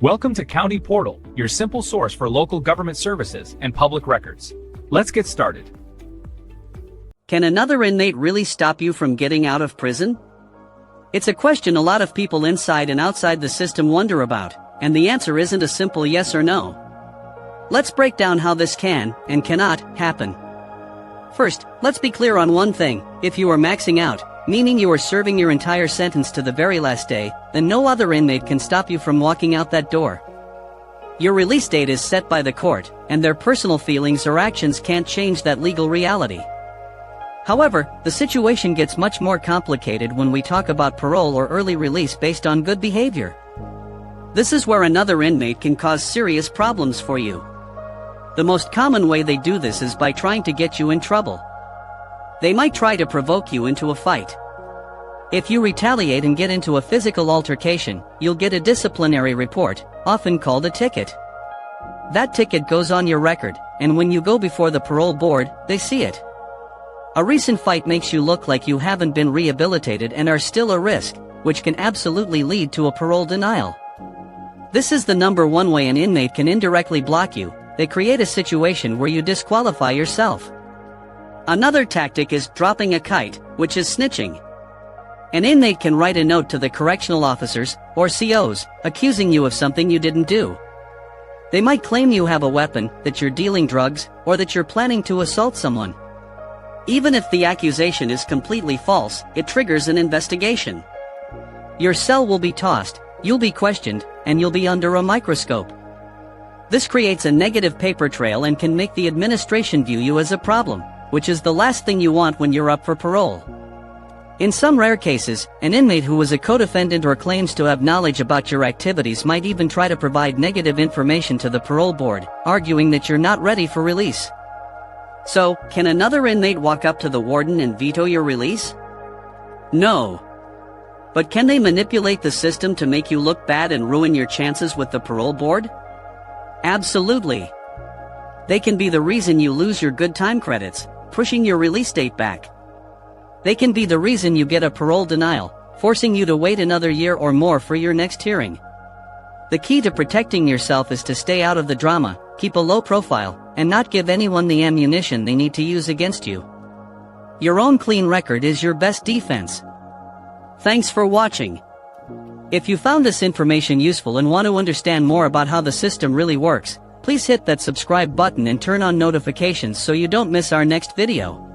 Welcome to County Portal, your simple source for local government services and public records. Let's get started. Can another inmate really stop you from getting out of prison? It's a question a lot of people inside and outside the system wonder about, and the answer isn't a simple yes or no. Let's break down how this can, and cannot, happen. First, let's be clear on one thing: if you are maxing out, meaning you are serving your entire sentence to the very last day, then no other inmate can stop you from walking out that door. Your release date is set by the court, and their personal feelings or actions can't change that legal reality. However, the situation gets much more complicated when we talk about parole or early release based on good behavior. This is where another inmate can cause serious problems for you. The most common way they do this is by trying to get you in trouble. They might try to provoke you into a fight. If you retaliate and get into a physical altercation, you'll get a disciplinary report, often called a ticket. That ticket goes on your record, and when you go before the parole board, they see it. A recent fight makes you look like you haven't been rehabilitated and are still a risk, which can absolutely lead to a parole denial. This is the number one way an inmate can indirectly block you. They create a situation where you disqualify yourself. Another tactic is dropping a kite, which is snitching. An inmate can write a note to the correctional officers, or COs, accusing you of something you didn't do. They might claim you have a weapon, that you're dealing drugs, or that you're planning to assault someone. Even if the accusation is completely false, it triggers an investigation. Your cell will be tossed, you'll be questioned, and you'll be under a microscope. This creates a negative paper trail and can make the administration view you as a problem, which is the last thing you want when you're up for parole. In some rare cases, an inmate who was a co-defendant or claims to have knowledge about your activities might even try to provide negative information to the parole board, arguing that you're not ready for release. So, can another inmate walk up to the warden and veto your release? No. But can they manipulate the system to make you look bad and ruin your chances with the parole board? Absolutely. They can be the reason you lose your good time credits, pushing your release date back. They can be the reason you get a parole denial, forcing you to wait another year or more for your next hearing. The key to protecting yourself is to stay out of the drama, keep a low profile, and not give anyone the ammunition they need to use against you. Your own clean record is your best defense. Thanks for watching. If you found this information useful and want to understand more about how the system really works, please hit that subscribe button and turn on notifications so you don't miss our next video.